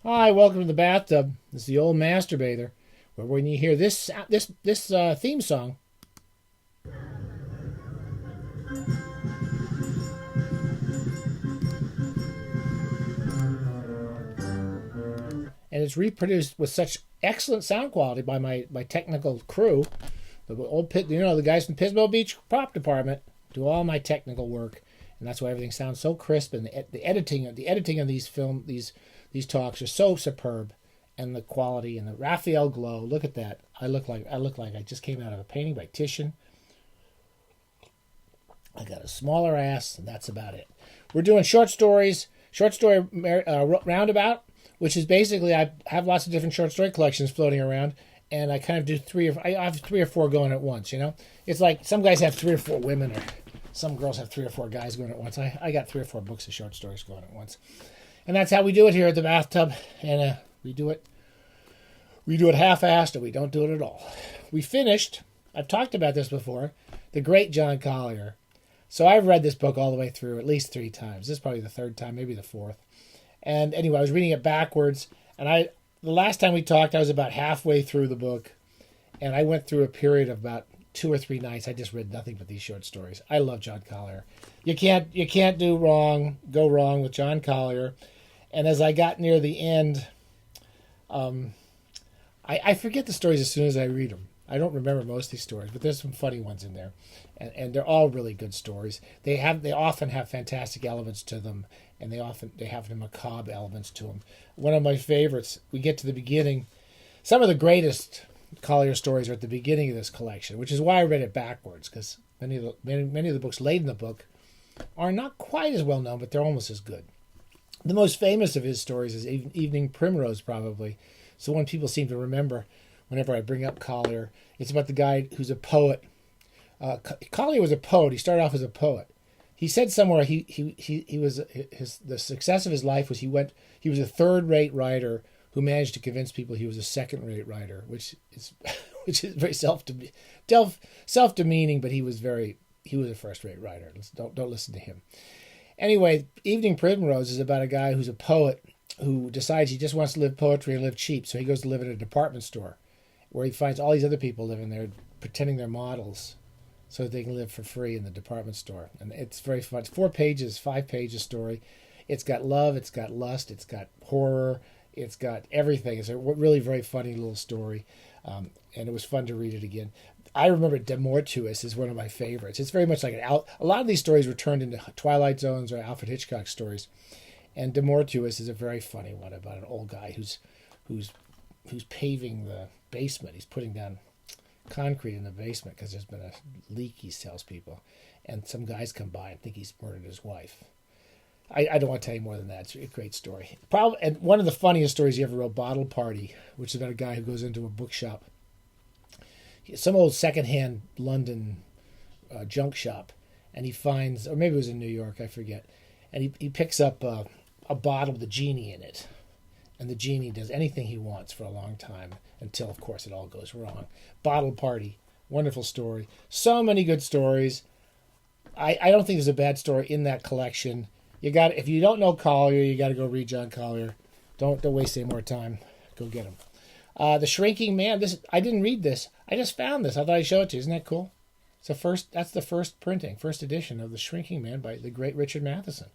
Hi, welcome to the bathtub. This is the old masturbator, where when you hear this theme song, and it's reproduced with such excellent sound quality by my technical crew, the guys from Pismo Beach Prop Department do all my technical work, and that's why everything sounds so crisp. And the editing of these talks are so superb, and the quality and the Raphael glow. Look at that! I look like I just came out of a painting by Titian. I got a smaller ass, and that's about it. We're doing short story Roundabout, which is basically I have lots of different short story collections floating around, and I kind of do I have 3 or 4 going at once. It's like some guys have 3 or 4 women, or some girls have 3 or 4 guys going at once. I got 3 or 4 books of short stories going at once, and that's how we do it here at the bathtub. And we do it half-assed, or we don't do it at all. We finished. I've talked about this before. The great John Collier. So I've read this book all the way through at least 3 times. This is probably the 3rd time, maybe the 4th. And anyway, I was reading it backwards, and the last time we talked, I was about halfway through the book, and I went through a period of about 2 or 3 nights. I just read nothing but these short stories. I love John Collier. You can't go wrong with John Collier. And as I got near the end, I forget the stories as soon as I read them. I don't remember most of these stories, but there's some funny ones in there, and they're all really good stories. They often have fantastic elements to them, and they have the macabre elements to them. One of my favorites, we get to the beginning. Some of the greatest Collier stories are at the beginning of this collection, which is why I read it backwards, because many of the books late in the book are not quite as well known, but they're almost as good. The most famous of his stories is Evening Primrose, probably. So one people seem to remember whenever I bring up Collier. It's about the guy who's a poet. Collier was a poet. He started off as a poet. He said somewhere the success of his life was he was a third-rate writer who managed to convince people he was a second-rate writer, which is very self-demeaning, but he was a first-rate writer. Don't listen to him. Anyway, Evening Primrose is about a guy who's a poet who decides he just wants to live poetry and live cheap, so he goes to live at a department store where he finds all these other people living there pretending they're models so that they can live for free in the department store. And it's very fun. It's 5 pages story. It's got love, it's got lust, it's got horror, it's got everything. It's a really very funny little story, and it was fun to read it again. I remember De Mortuis is one of my favorites. It's very much like a lot of these stories were turned into Twilight Zones or Alfred Hitchcock stories. And De Mortuis is a very funny one about an old guy who's paving the basement. He's putting down concrete in the basement because there's been a leak, he tells people. And some guys come by and think he's murdered his wife. I don't want to tell you more than that. It's a great story. And one of the funniest stories he ever wrote, Bottle Party, which is about a guy who goes into a bookshop. Some old secondhand London junk shop. And he finds, or maybe it was in New York, I forget. And he picks up a bottle with a genie in it. And the genie does anything he wants for a long time until, of course, it all goes wrong. Bottle Party. Wonderful story. So many good stories. I don't think there's a bad story in that collection. If you don't know Collier, you got to go read John Collier. Don't waste any more time. Go get him. The Shrinking Man. I didn't read this. I just found this. I thought I'd show it to you. Isn't that cool? That's the first edition of The Shrinking Man by the great Richard Matheson.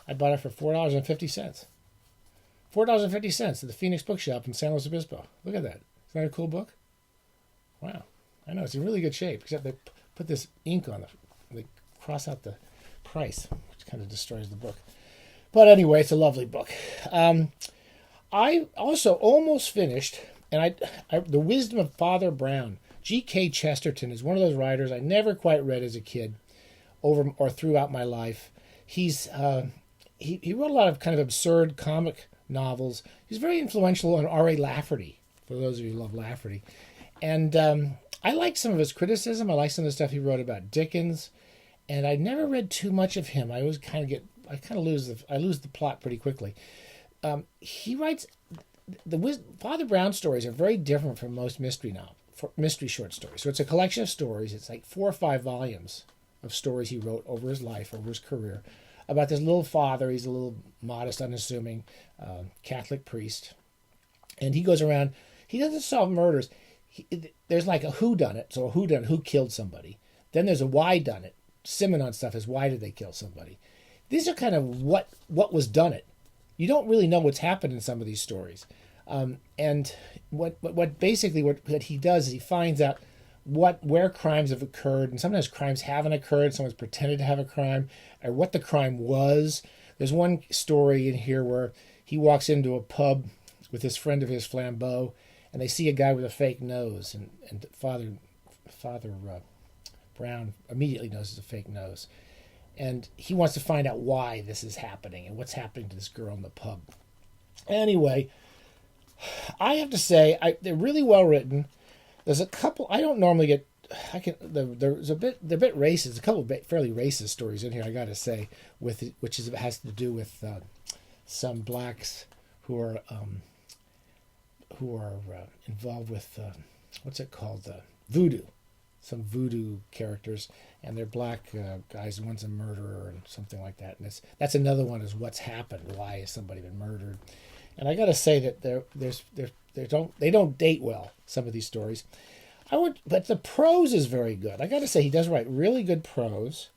I bought it for $4.50. $4.50 at the Phoenix Bookshop in San Luis Obispo. Look at that. Isn't that a cool book? Wow. I know, it's in really good shape, except they put this ink on it. They cross out the price, which kind of destroys the book. But anyway, it's a lovely book. I also almost finished, and The Wisdom of Father Brown. G.K. Chesterton is one of those writers I never quite read as a kid over or throughout my life. He wrote a lot of kind of absurd comic novels. He's very influential on R.A. Lafferty, for those of you who love Lafferty. And I like some of his criticism. I like some of the stuff he wrote about Dickens. And I never read too much of him. I lose the plot pretty quickly. He writes Father Brown stories are very different from most mystery short stories. So it's a collection of stories. It's like 4 or 5 volumes of stories he wrote over his life, over his career, about this little father. He's a little modest, unassuming Catholic priest. And he goes around, he doesn't solve murders. There's like a whodunit, so a whodunit, who killed somebody. Then there's a whydunit. Simenon stuff is, why did they kill somebody? These are kind of what was done it. You don't really know what's happened in some of these stories. And what he does is he finds out where crimes have occurred, and sometimes crimes haven't occurred, someone's pretended to have a crime, or what the crime was. There's one story in here where he walks into a pub with this friend of his, Flambeau, and they see a guy with a fake nose, and Father Brown immediately knows it's a fake nose. And he wants to find out why this is happening and what's happening to this girl in the pub. Anyway, I have to say, they're really well written. There's a couple, I don't normally get, they're a bit racist, there's a couple of fairly racist stories in here, I got to say, has to do with some blacks who are involved with, what's it called, voodoo. Some voodoo characters, and they're black guys, and one's a murderer and something like that. And that's another one, is what's happened, why has somebody been murdered. And I got to say that they don't date well, some of these stories. But the prose is very good. I got to say, he does write really good prose.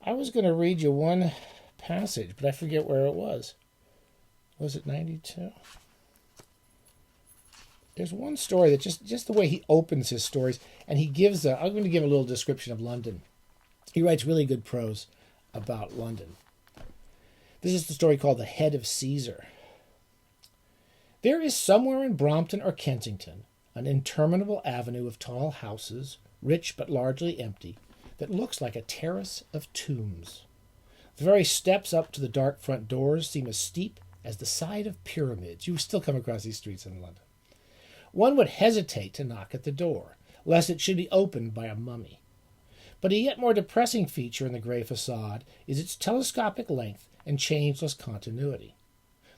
I was going to read you one passage, but I forget where it was. Was it 92? There's one story that just the way he opens his stories, and he gives I'm going to give a little description of London. He writes really good prose about London. This is the story called The Head of Caesar. There is somewhere in Brompton or Kensington an interminable avenue of tall houses, rich but largely empty, that looks like a terrace of tombs. The very steps up to the dark front doors seem as steep as the side of pyramids. You still come across these streets in London. One would hesitate to knock at the door, lest it should be opened by a mummy. But a yet more depressing feature in the grey facade is its telescopic length and changeless continuity.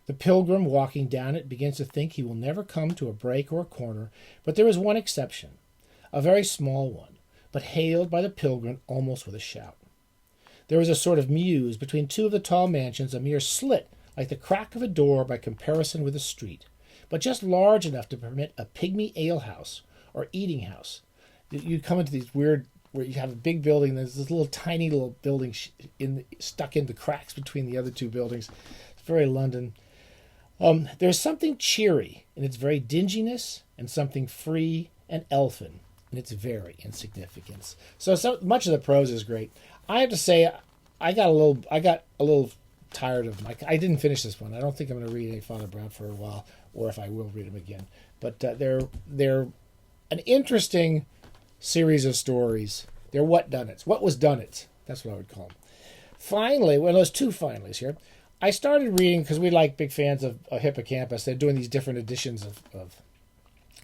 The pilgrim walking down it begins to think he will never come to a break or a corner, but there is one exception, a very small one, but hailed by the pilgrim almost with a shout. There is a sort of mews between two of the tall mansions, a mere slit like the crack of a door by comparison with a street, but just large enough to permit a pygmy alehouse or eating house. You come into these weird, where you have a big building, there's this tiny little building stuck in the cracks between the other two buildings. It's very London. There's something cheery in its very dinginess, and something free and elfin in its very insignificance. So much of the prose is great. I have to say, I got a little tired of I didn't finish this one. I don't think I'm going to read any Father Brown for a while, or if I will read them again. But they're an interesting series of stories. They're what was done it. That's what I would call them. Finally, well, there's two finallys here. I started reading, because we like big fans of Hippocampus. They're doing these different editions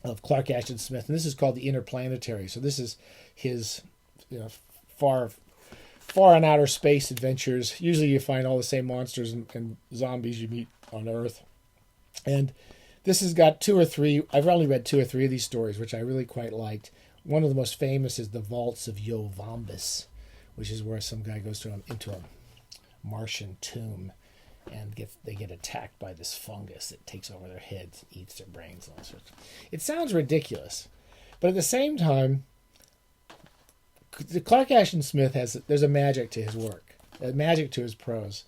of Clark Ashton Smith, and this is called the Interplanetary. So this is his far in outer space adventures. Usually you find all the same monsters and zombies you meet on Earth. And this has got two or three, I've only read two or three of these stories, which I really quite liked. One of the most famous is The Vaults of Yovombus, which is where some guy goes into a Martian tomb, and they get attacked by this fungus that takes over their heads and eats their brains and all sorts. It sounds ridiculous, but at the same time, Clark Ashton Smith there's a magic to his work, a magic to his prose.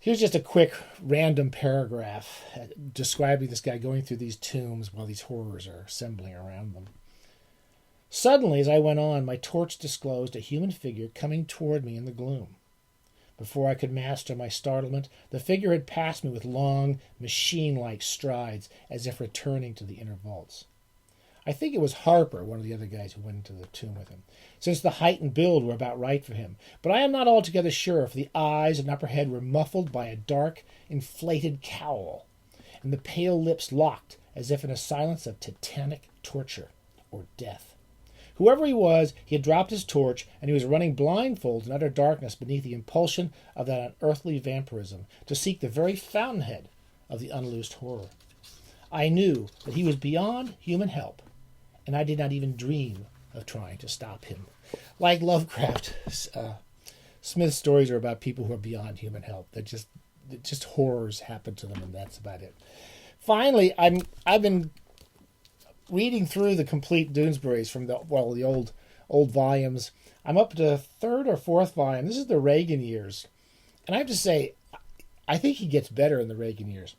Here's just a quick random paragraph describing this guy going through these tombs while these horrors are assembling around them. Suddenly, as I went on, my torch disclosed a human figure coming toward me in the gloom. Before I could master my startlement, the figure had passed me with long, machine-like strides, as if returning to the inner vaults. I think it was Harper, one of the other guys who went into the tomb with him, since the height and build were about right for him, but I am not altogether sure if the eyes and upper head were muffled by a dark, inflated cowl, and the pale lips locked as if in a silence of titanic torture or death. Whoever he was, he had dropped his torch, and he was running blindfold in utter darkness beneath the impulsion of that unearthly vampirism, to seek the very fountainhead of the unloosed horror. I knew that he was beyond human help, and I did not even dream of trying to stop him. Like Lovecraft, Smith's stories are about people who are beyond human help. That just horrors happen to them, and that's about it. Finally, I've been reading through the complete Doonesburys from the old volumes. I'm up to the third or fourth volume. This is the Reagan Years, and I have to say, I think he gets better in the Reagan Years.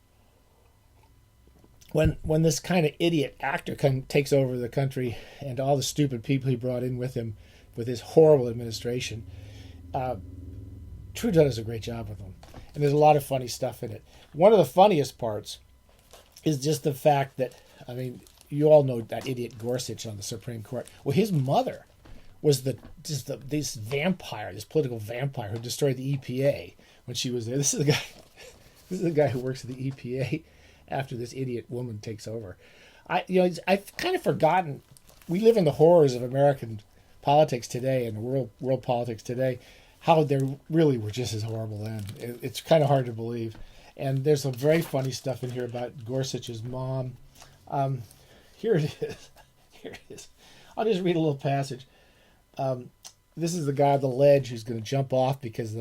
When this kind of idiot actor takes over the country and all the stupid people he brought in with him with his horrible administration, Trudeau does a great job with them. And there's a lot of funny stuff in it. One of the funniest parts is just the fact that, I mean, you all know that idiot Gorsuch on the Supreme Court. Well, his mother was this vampire, this political vampire who destroyed the EPA when she was there. This is the guy who works at the EPA after this idiot woman takes over. I've kind of forgotten. We live in the horrors of American politics today and world politics today. How they really were just as horrible then. It's kind of hard to believe. And there's some very funny stuff in here about Gorsuch's mom. Here it is. Here it is. I'll just read a little passage. This is the guy on the ledge who's going to jump off because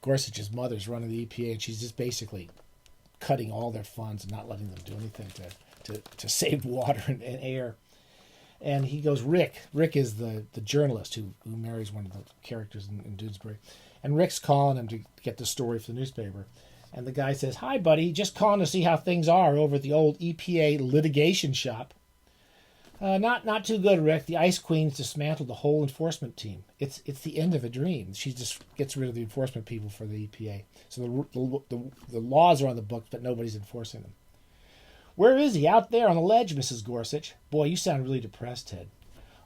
Gorsuch's mother's running the EPA, and she's just basically cutting all their funds and not letting them do anything to save water and air. And he goes, Rick is the journalist who marries one of the characters in Doonesbury. And Rick's calling him to get the story for the newspaper. And the guy says, hi, buddy, just calling to see how things are over at the old EPA litigation shop. Not too good, Rick. The Ice Queen's dismantled the whole enforcement team. It's the end of a dream. She just gets rid of the enforcement people for the EPA. So the laws are on the books, but nobody's enforcing them. Where is he? Out there on the ledge, Mrs. Gorsuch. Boy, you sound really depressed, Ted.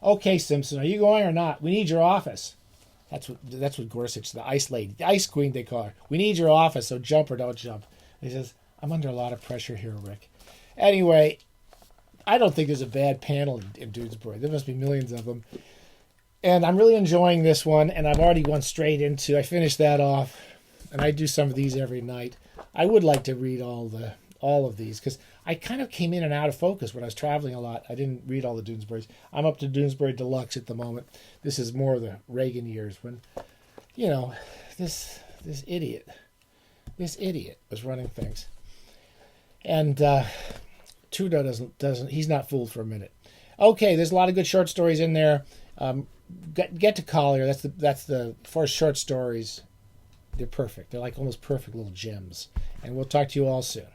Okay, Simpson, are you going or not? We need your office. That's what Gorsuch, the ice lady, the Ice Queen they call her. We need your office, so jump or don't jump. He says, I'm under a lot of pressure here, Rick. Anyway, I don't think there's a bad panel in Doonesbury. There must be millions of them. And I'm really enjoying this one, and I've already gone straight into, I finished that off, and I do some of these every night. I would like to read all of these, because I kind of came in and out of focus when I was traveling a lot. I didn't read all the Doonesburys. I'm up to Doonesbury Deluxe at the moment. This is more of the Reagan years when, this idiot was running things. And Trudeau doesn't. He's not fooled for a minute. Okay, there's a lot of good short stories in there. Get to Collier. That's the first short stories. They're perfect. They're like almost perfect little gems. And we'll talk to you all soon.